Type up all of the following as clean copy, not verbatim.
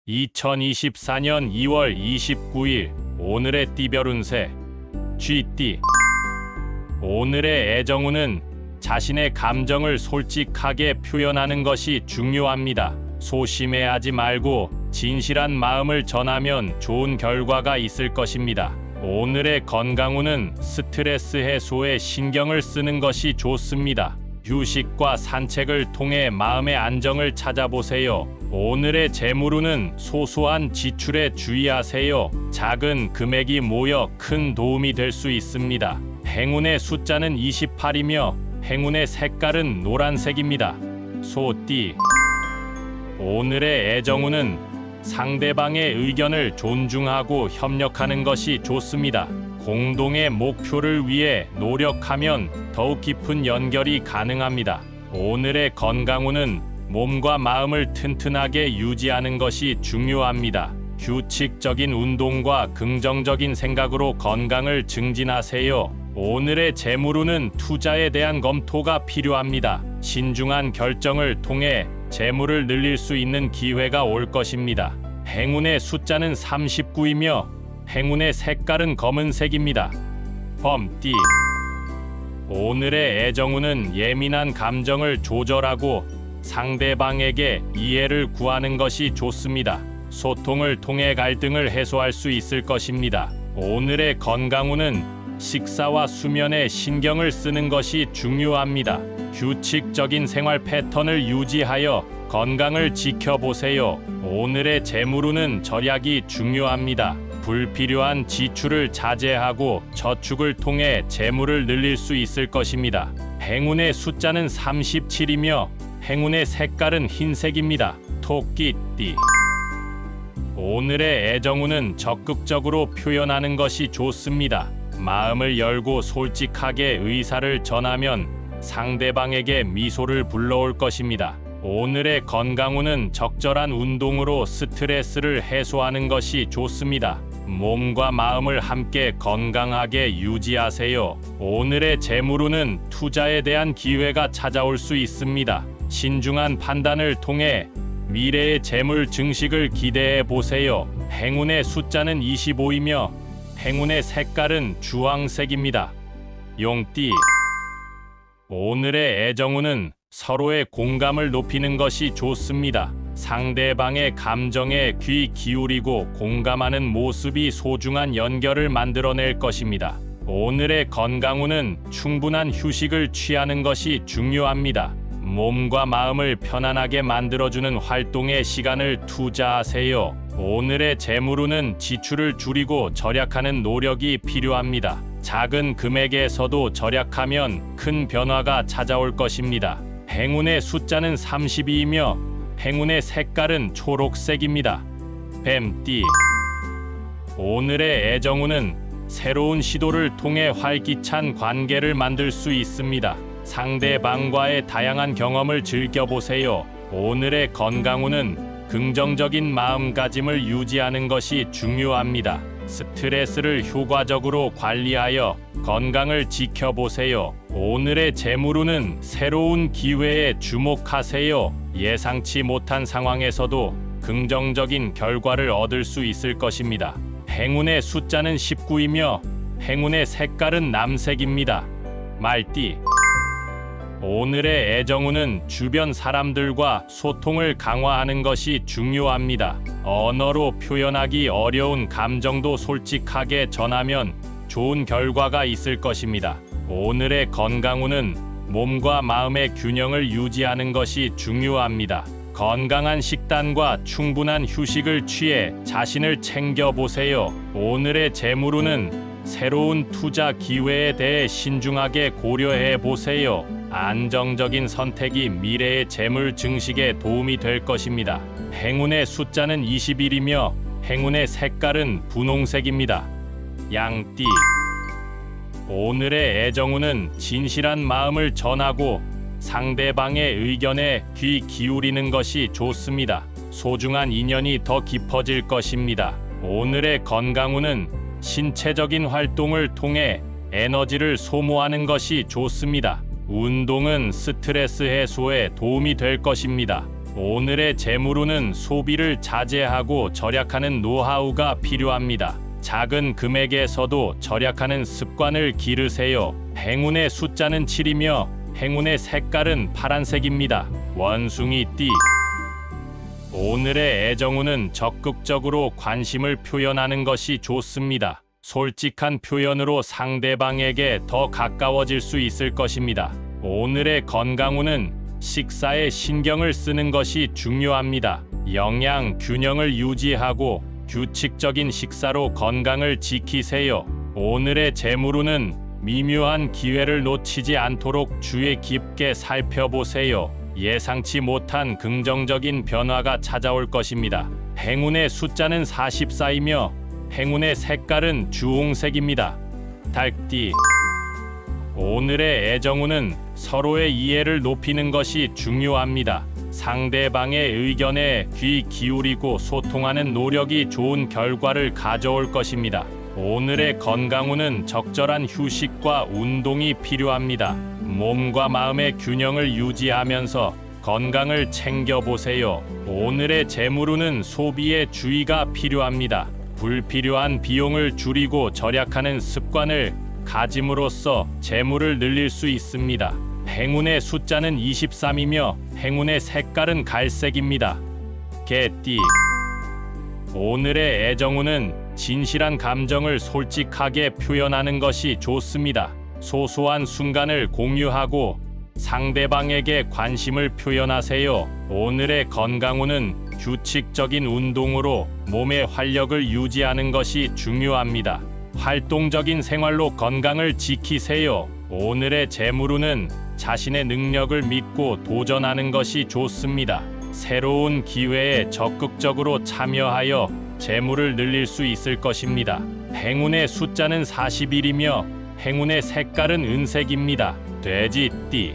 2024년 2월 29일 오늘의 띠별 운세 쥐띠. 오늘의 애정운은 자신의 감정을 솔직하게 표현하는 것이 중요합니다. 소심해하지 말고 진실한 마음을 전하면 좋은 결과가 있을 것입니다. 오늘의 건강운은 스트레스 해소에 신경을 쓰는 것이 좋습니다. 휴식과 산책을 통해 마음의 안정을 찾아보세요. 오늘의 재물운은 소소한 지출에 주의하세요. 작은 금액이 모여 큰 도움이 될 수 있습니다. 행운의 숫자는 28이며 행운의 색깔은 노란색입니다. 소띠. 오늘의 애정운은 상대방의 의견을 존중하고 협력하는 것이 좋습니다. 공동의 목표를 위해 노력하면 더욱 깊은 연결이 가능합니다. 오늘의 건강운은 몸과 마음을 튼튼하게 유지하는 것이 중요합니다. 규칙적인 운동과 긍정적인 생각으로 건강을 증진하세요. 오늘의 재물운은 투자에 대한 검토가 필요합니다. 신중한 결정을 통해 재물을 늘릴 수 있는 기회가 올 것입니다. 행운의 숫자는 39이며 행운의 색깔은 검은색입니다. 범띠. 오늘의 애정운은 예민한 감정을 조절하고 상대방에게 이해를 구하는 것이 좋습니다. 소통을 통해 갈등을 해소할 수 있을 것입니다. 오늘의 건강운은 식사와 수면에 신경을 쓰는 것이 중요합니다. 규칙적인 생활 패턴을 유지하여 건강을 지켜보세요. 오늘의 재물운은 절약이 중요합니다. 불필요한 지출을 자제하고 저축을 통해 재물을 늘릴 수 있을 것입니다. 행운의 숫자는 37이며 행운의 색깔은 흰색입니다. 토끼띠. 오늘의 애정운은 적극적으로 표현하는 것이 좋습니다. 마음을 열고 솔직하게 의사를 전하면 상대방에게 미소를 불러올 것입니다. 오늘의 건강운은 적절한 운동으로 스트레스를 해소하는 것이 좋습니다. 몸과 마음을 함께 건강하게 유지하세요. 오늘의 재물운은 투자에 대한 기회가 찾아올 수 있습니다. 신중한 판단을 통해 미래의 재물 증식을 기대해 보세요. 행운의 숫자는 25이며 행운의 색깔은 주황색입니다. 용띠. 오늘의 애정운은 서로의 공감을 높이는 것이 좋습니다. 상대방의 감정에 귀 기울이고 공감하는 모습이 소중한 연결을 만들어낼 것입니다. 오늘의 건강운은 충분한 휴식을 취하는 것이 중요합니다. 몸과 마음을 편안하게 만들어주는 활동에 시간을 투자하세요. 오늘의 재물운은 지출을 줄이고 절약하는 노력이 필요합니다. 작은 금액에서도 절약하면 큰 변화가 찾아올 것입니다. 행운의 숫자는 32이며 행운의 색깔은 초록색입니다. 뱀띠. 오늘의 애정운은 새로운 시도를 통해 활기찬 관계를 만들 수 있습니다. 상대방과의 다양한 경험을 즐겨보세요. 오늘의 건강운은 긍정적인 마음가짐을 유지하는 것이 중요합니다. 스트레스를 효과적으로 관리하여 건강을 지켜보세요. 오늘의 재물운은 새로운 기회에 주목하세요. 예상치 못한 상황에서도 긍정적인 결과를 얻을 수 있을 것입니다. 행운의 숫자는 19이며 행운의 색깔은 남색입니다. 말띠. 오늘의 애정운은 주변 사람들과 소통을 강화하는 것이 중요합니다. 언어로 표현하기 어려운 감정도 솔직하게 전하면 좋은 결과가 있을 것입니다. 오늘의 건강운은 몸과 마음의 균형을 유지하는 것이 중요합니다. 건강한 식단과 충분한 휴식을 취해 자신을 챙겨보세요. 오늘의 재물운은 새로운 투자 기회에 대해 신중하게 고려해 보세요. 안정적인 선택이 미래의 재물 증식에 도움이 될 것입니다. 행운의 숫자는 21이며 행운의 색깔은 분홍색입니다. 양띠. 오늘의 애정운은 진실한 마음을 전하고 상대방의 의견에 귀 기울이는 것이 좋습니다. 소중한 인연이 더 깊어질 것입니다. 오늘의 건강운은 신체적인 활동을 통해 에너지를 소모하는 것이 좋습니다. 운동은 스트레스 해소에 도움이 될 것입니다. 오늘의 재물운은 소비를 자제하고 절약하는 노하우가 필요합니다. 작은 금액에서도 절약하는 습관을 기르세요. 행운의 숫자는 7이며 행운의 색깔은 파란색입니다. 원숭이띠. 오늘의 애정운은 적극적으로 관심을 표현하는 것이 좋습니다. 솔직한 표현으로 상대방에게 더 가까워질 수 있을 것입니다. 오늘의 건강운은 식사에 신경을 쓰는 것이 중요합니다. 영양 균형을 유지하고 규칙적인 식사로 건강을 지키세요. 오늘의 재물운은 미묘한 기회를 놓치지 않도록 주의 깊게 살펴보세요. 예상치 못한 긍정적인 변화가 찾아올 것입니다. 행운의 숫자는 44이며 행운의 색깔은 주홍색입니다. 닭띠. 오늘의 애정운은 서로의 이해를 높이는 것이 중요합니다. 상대방의 의견에 귀 기울이고 소통하는 노력이 좋은 결과를 가져올 것입니다. 오늘의 건강운은 적절한 휴식과 운동이 필요합니다. 몸과 마음의 균형을 유지하면서 건강을 챙겨보세요. 오늘의 재물운은 소비에 주의가 필요합니다. 불필요한 비용을 줄이고 절약하는 습관을 가짐으로써 재물을 늘릴 수 있습니다. 행운의 숫자는 23이며 행운의 색깔은 갈색입니다. 개띠. 오늘의 애정운은 진실한 감정을 솔직하게 표현하는 것이 좋습니다. 소소한 순간을 공유하고 상대방에게 관심을 표현하세요. 오늘의 건강운은 규칙적인 운동으로 몸의 활력을 유지하는 것이 중요합니다. 활동적인 생활로 건강을 지키세요. 오늘의 재물운은 자신의 능력을 믿고 도전하는 것이 좋습니다. 새로운 기회에 적극적으로 참여하여 재물을 늘릴 수 있을 것입니다. 행운의 숫자는 41이며 행운의 색깔은 은색입니다. 돼지띠.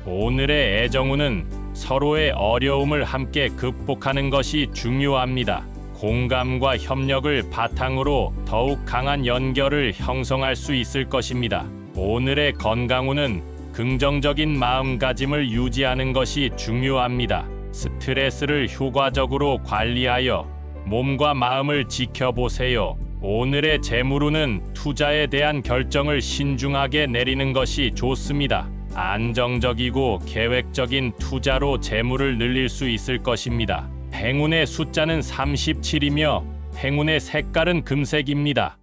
오늘의 애정운은 서로의 어려움을 함께 극복하는 것이 중요합니다. 공감과 협력을 바탕으로 더욱 강한 연결을 형성할 수 있을 것입니다. 오늘의 건강운은 긍정적인 마음가짐을 유지하는 것이 중요합니다. 스트레스를 효과적으로 관리하여 몸과 마음을 지켜보세요. 오늘의 재물운은 투자에 대한 결정을 신중하게 내리는 것이 좋습니다. 안정적이고 계획적인 투자로 재물을 늘릴 수 있을 것입니다. 행운의 숫자는 37이며 행운의 색깔은 금색입니다.